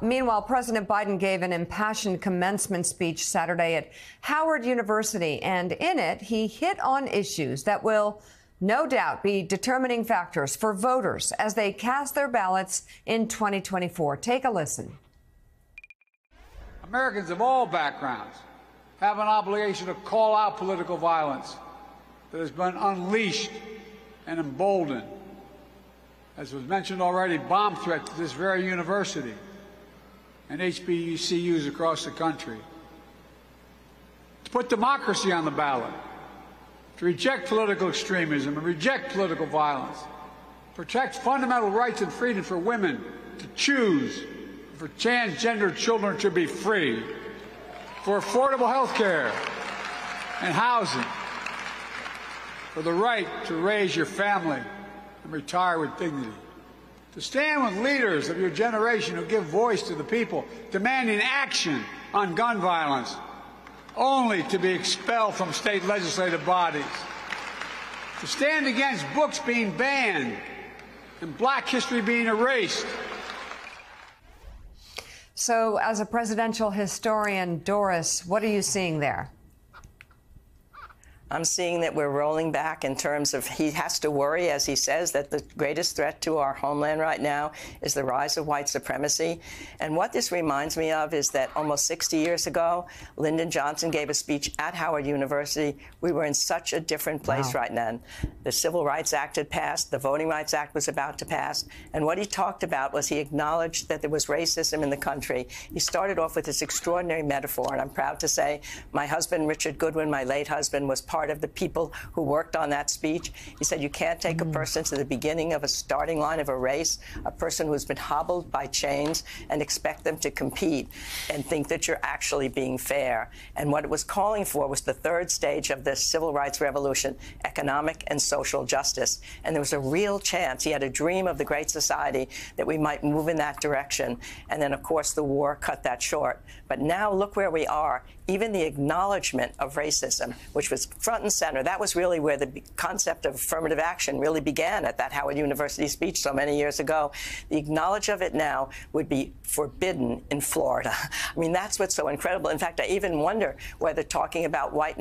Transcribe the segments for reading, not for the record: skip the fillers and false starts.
Meanwhile, President Biden gave an impassioned commencement speech Saturday at Howard University, and in it, he hit on issues that will no doubt be determining factors for voters as they cast their ballots in 2024. Take a listen. Americans of all backgrounds have an obligation to call out political violence that has been unleashed and emboldened. As was mentioned already, bomb threats to this very university and HBCUs across the country. To put democracy on the ballot, to reject political extremism and reject political violence, protect fundamental rights and freedom for women to choose, for transgender children to be free, for affordable health care and housing, for the right to raise your family and retire with dignity, to stand with leaders of your generation who give voice to the people demanding action on gun violence, only to be expelled from state legislative bodies, to stand against books being banned and Black history being erased. So, as a presidential historian, Doris, what are you seeing there? I'm seeing that we're rolling back in terms of he has to worry, as he says, that the greatest threat to our homeland right now is the rise of white supremacy. And what this reminds me of is that almost 60 years ago, Lyndon Johnson gave a speech at Howard University. We were in such a different place right then. The Civil Rights Act had passed. The Voting Rights Act was about to pass. And what he talked about was he acknowledged that there was racism in the country. He started off with this extraordinary metaphor. And I'm proud to say my husband, Richard Goodwin, my late husband, was part of the people who worked on that speech. He said you can't take a person to the beginning of a starting line of a race, a person who's been hobbled by chains, and expect them to compete and think that you're actually being fair. And what it was calling for was the third stage of the civil rights revolution, economic and social justice. And there was a real chance, he had a dream of the great society, that we might move in that direction. And then, of course, the war cut that short. But now look where we are. Even the acknowledgement of racism, which was front and center, that was really where the concept of affirmative action really began at that Howard University speech so many years ago. The acknowledge of it now would be forbidden in Florida. I mean, that's what's so incredible. In fact, I even wonder whether talking about white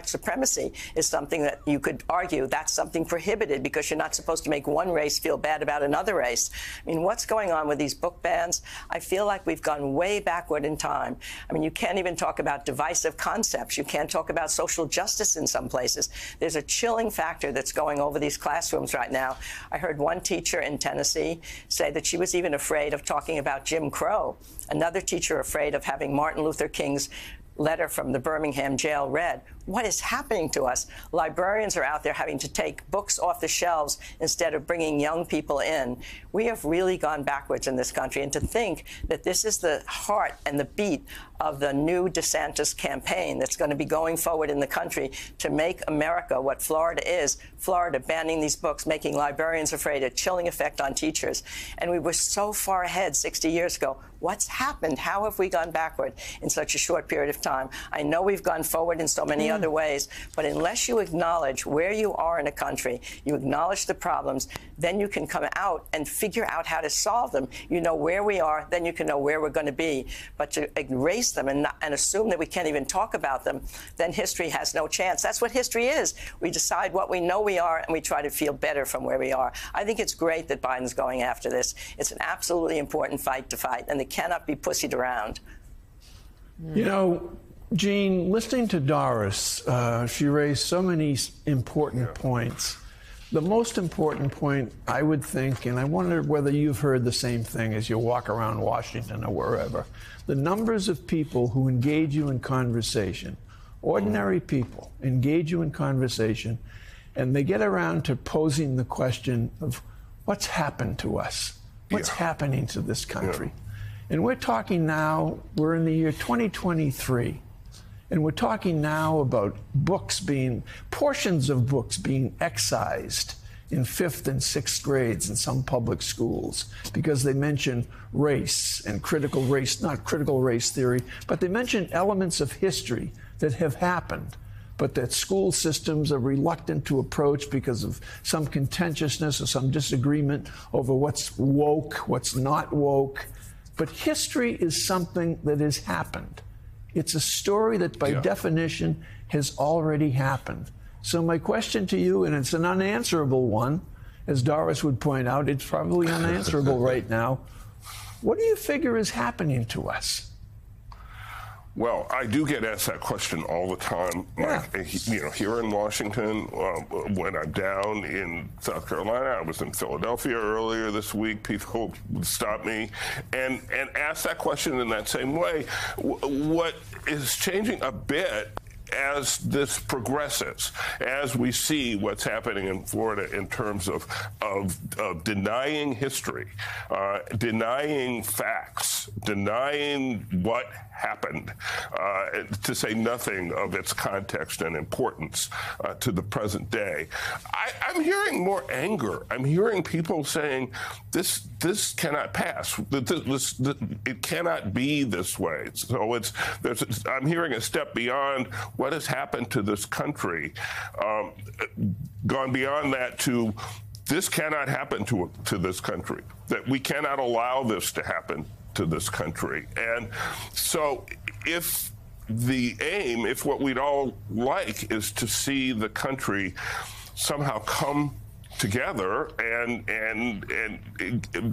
supremacy is something that you could argue that's something prohibited because you're not supposed to make one race feel bad about another race. I mean, what's going on with these book bans? I feel like we've gone way backward in time. I mean, you can't even talk about divisive concepts. You can't talk about social justice in some places. There's a chilling factor that's going over these classrooms right now. I heard one teacher in Tennessee say that she was even afraid of talking about Jim Crow. Another teacher afraid of having Martin Luther King's letter from the Birmingham jail read. What is happening to us? Librarians are out there having to take books off the shelves instead of bringing young people in. We have really gone backwards in this country. And to think that this is the heart and the beat of the new DeSantis campaign that's going to be going forward in the country to make America what Florida is, Florida banning these books, making librarians afraid, a chilling effect on teachers. And we were so far ahead 60 years ago. What's happened? How have we gone backward in such a short period of time? I know we've gone forward in so many other ways, but unless you acknowledge where you are in a country, you acknowledge the problems, then you can come out and figure out how to solve them. You know where we are, then you can know where we're going to be. But to erase them and assume that we can't even talk about them, then history has no chance. That's what history is. We decide what we know we are, and we try to feel better from where we are. I think it's great that Biden's going after this. It's an absolutely important fight to fight, and it cannot be pussied around. You know, Jean, listening to Doris, she raised so many important points. The most important point, I would think, and I wonder whether you've heard the same thing as you walk around Washington or wherever, the numbers of people who engage you in conversation, ordinary people engage you in conversation, and they get around to posing the question of what's happened to us? What's happening to this country? And we're talking now, we're in the year 2023. And we're talking now about books being, portions of books being excised in 5th and 6th grades in some public schools because they mention race and critical race, not critical race theory, but they mention elements of history that have happened, but that school systems are reluctant to approach because of some contentiousness or some disagreement over what's woke, what's not woke. But history is something that has happened. It's a story that by definition has already happened. So my question to you, and it's an unanswerable one, as Doris would point out, it's probably unanswerable right now. What do you figure is happening to us? Well, I do get asked that question all the time. Yeah. You know, here in Washington, when I'm down in South Carolina, I was in Philadelphia earlier this week. People would stop me and ask that question in that same way. What is changing a bit as this progresses, as we see what's happening in Florida in terms of denying history, denying facts, denying what happened, to say nothing of its context and importance to the present day. I'm hearing more anger. I'm hearing people saying this cannot pass. It cannot be this way. So I'm hearing a step beyond what has happened to this country, gone beyond that to this cannot happen to this country, that we cannot allow this to happen to this country. And so if the aim, if what we'd all like is to see the country somehow come together and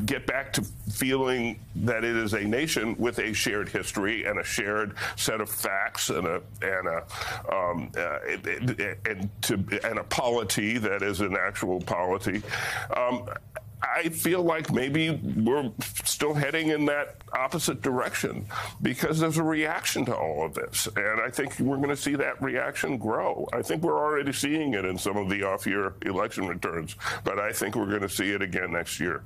get back to feeling that it is a nation with a shared history and a shared set of facts and a polity that is an actual polity, I feel like maybe we're still heading in that opposite direction because there's a reaction to all of this. And I think we're going to see that reaction grow. I think we're already seeing it in some of the off-year election returns, but I think we're going to see it again next year.